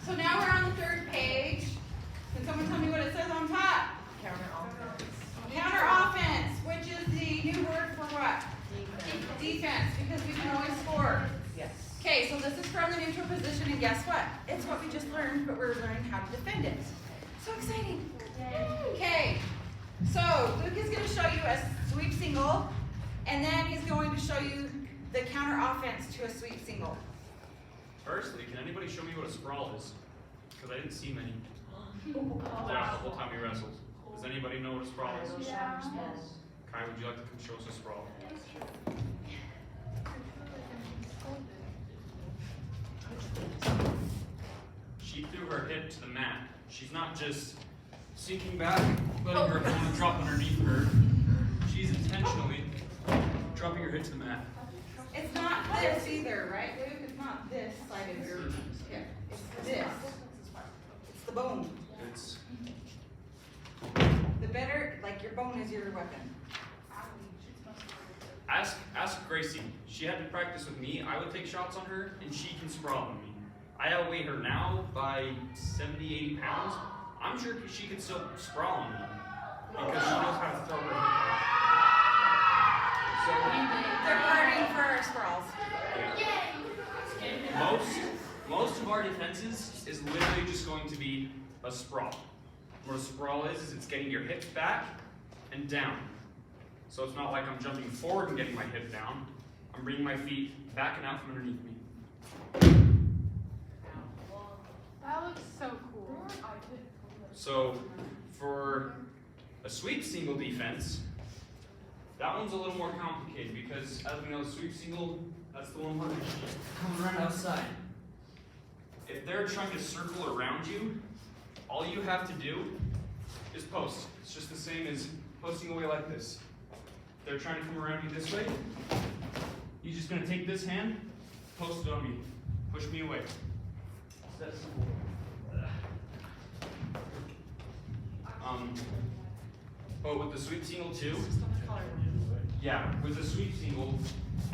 So now we're on the third page. Can someone tell me what it says on top? Counter offense. Counter offense, which is the new word for what? Defense, because we can always score. Yes. Okay, so this is from the neutral position, and guess what? It's what we just learned, but we're learning how to defend it. So exciting. Okay, so Luke is going to show you a sweep single, and then he's going to show you the counter offense to a sweep single. Firstly, can anybody show me what a sprawl is? Because I didn't see many throughout the whole time we wrestled. Does anybody know what a sprawl is? Yeah. Kai, would you like to come show us a sprawl? She threw her hip to the mat. She's not just sinking back, letting her opponent drop underneath her. She's intentionally dropping her hip to the mat. It's not this either, right, Luke? It's not this side of your hip. It's this. It's the bone. It's The better, like your bone is your weapon. ask Gracie. She had to practice with me. I would take shots on her, and she can sprawl on me. I outweigh her now by 70, 80 pounds. I'm sure she could still sprawl on me because she knows how to throw her hip. They're partying for our sprawls. Most of our defenses is literally just going to be a sprawl. What a sprawl is it's getting your hips back and down. So it's not like I'm jumping forward and getting my hip down. I'm bringing my feet back and out from underneath me. That looks so cool. So for a sweep single defense, that one's a little more complicated because as we know, sweep single, that's the one where coming right outside. If they're trying to circle around you, all you have to do is post. It's just the same as posting away like this. If they're trying to come around you this way, you're just gonna take this hand, post it on me, push me away. It's that simple. But with the sweep single too, yeah, with the sweep single,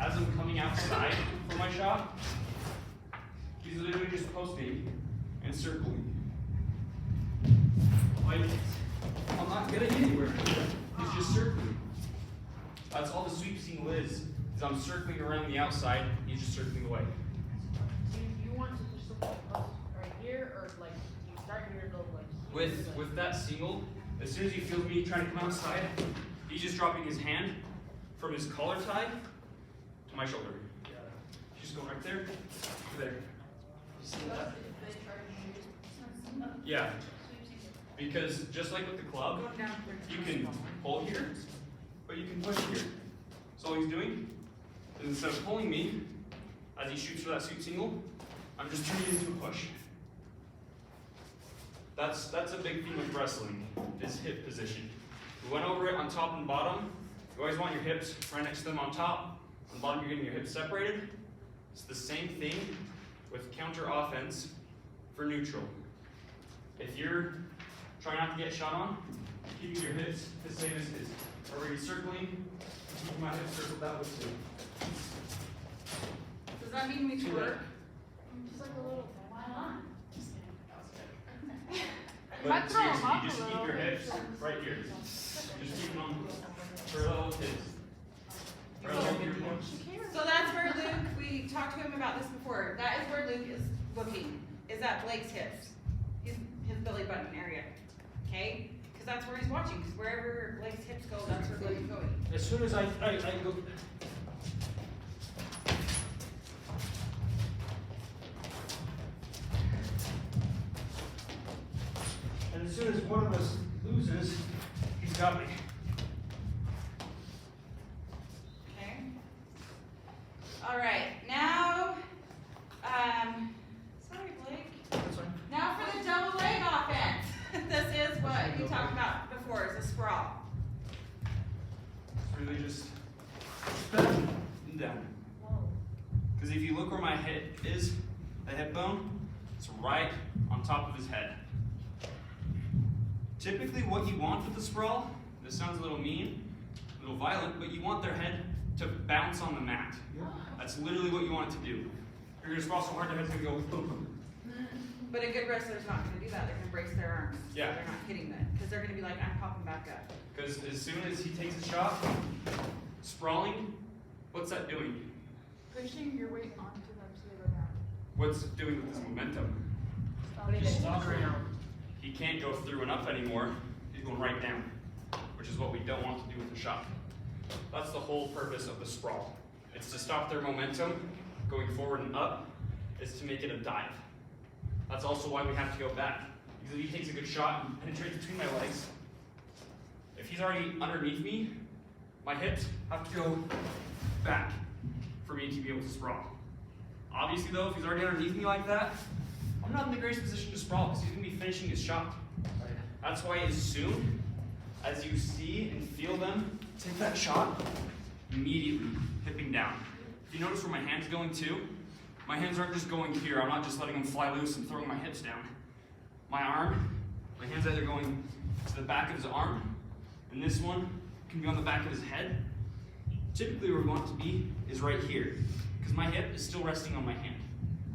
as I'm coming outside for my shot, he's literally just posting and circling. Like, I'm not getting anywhere. He's just circling. That's all the sweep single is I'm circling around the outside, he's just circling away. Do you want to just look like post right here, or like you start here to like here? With that single, as soon as he feels me trying to come outside, he's just dropping his hand from his collar tie to my shoulder. He's just going right there to there. You see that? Yeah. Because just like with the club, you can pull here, but you can push here. So all he's doing is instead of pulling me, as he shoots for that sweep single, I'm just turning it into a push. That's a big theme with wrestling, is hip position. We went over it on top and bottom. You always want your hips right next to them on top. On the bottom, you're getting your hips separated. It's the same thing with counter offense for neutral. If you're trying not to get shot on, keeping your hips the same as his. Or you're circling, keep my hips circled that way too. Does that mean we twerk? Just like a little. Why not? But seriously, you just keep your hips right here. Just keep them on parallel with his. Parallel with your points. So that's where Luke, we talked to him about this before. That is where Luke is looking, is at Blake's hips. His belly button area. Okay? Because that's where he's watching. Because wherever Blake's hips go, that's where Blake's going. As soon as I go. And as soon as one of us loses, he's got me. Okay? All right. Now, sorry, Blake. That's fine. Now for the double leg offense. This is what we talked about before, is a sprawl. It's really just up and down. Because if you look where my head is, the hip bone, it's right on top of his head. Typically what you want with the sprawl, this sounds a little mean, a little violent, but you want their head to bounce on the mat. That's literally what you want it to do. You're going to sprawl so hard their head's going to go boom, boom. But a good wrestler's not gonna do that, they're gonna brace their arms. So Yeah. they're not hitting that, because they're gonna be like, I'm popping back up. Because as soon as he takes a shot, sprawling, what's that doing? Pushing your weight onto them so they go down. What's it doing with his momentum? Just stop right now. He can't go through and up anymore. He's going right down, which is what we don't want to do with the shot. That's the whole purpose of the sprawl. It's to stop their momentum going forward and up. It's to make it a dive. That's also why we have to go back. Because if he takes a good shot and penetrates between my legs, if he's already underneath me, my hips have to go back for me to be able to sprawl. Obviously though, if he's already underneath me like that, I'm not in the greatest position to sprawl because he's going to be finishing his shot. That's why as soon as you see and feel them take that shot, immediately hipping down. If you notice where my hand's going too, my hands aren't just going here. I'm not just letting them fly loose and throwing my hips down. My hand's either going to the back of his arm, and this one can be on the back of his head. Typically where we want it to be is right here, because my hip is still resting on my hand.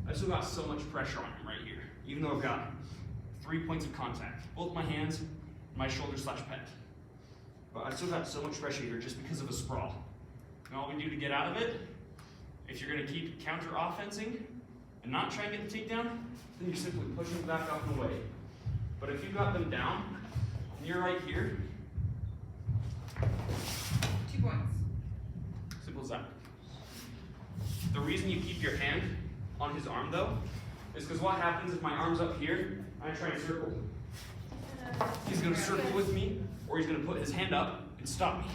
I've still got so much pressure on him right here, even though I've got 3 points of contact, both my hands and my shoulder/pec. But I've still got so much pressure here just because of a sprawl. And all we do to get out of it, if you're going to keep counter-offensing and not try and get the takedown, then you're simply pushing back up and away. But if you've got them down, and you're right here, 2 points. simple as that. The reason you keep your hand on his arm though, is because what happens if my arm's up here, and I try and circle. He's gonna circle with me, or he's gonna put his hand up and stop me.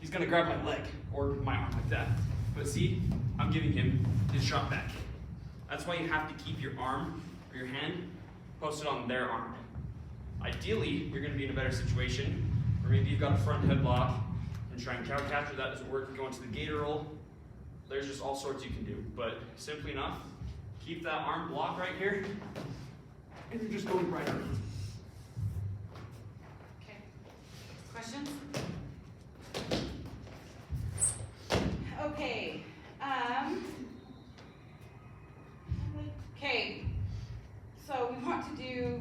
He's gonna grab my leg, or my arm like that. But see, I'm giving him his shot back. That's why you have to keep your arm, or your hand, posted on their arm. Ideally, you're gonna be in a better situation, or maybe you've got a front headlock, and try and cow capture that doesn't work, you go into the gator roll. There's just all sorts you can do, but simply enough, keep that arm blocked right here, and you're just going right under. Okay. Questions?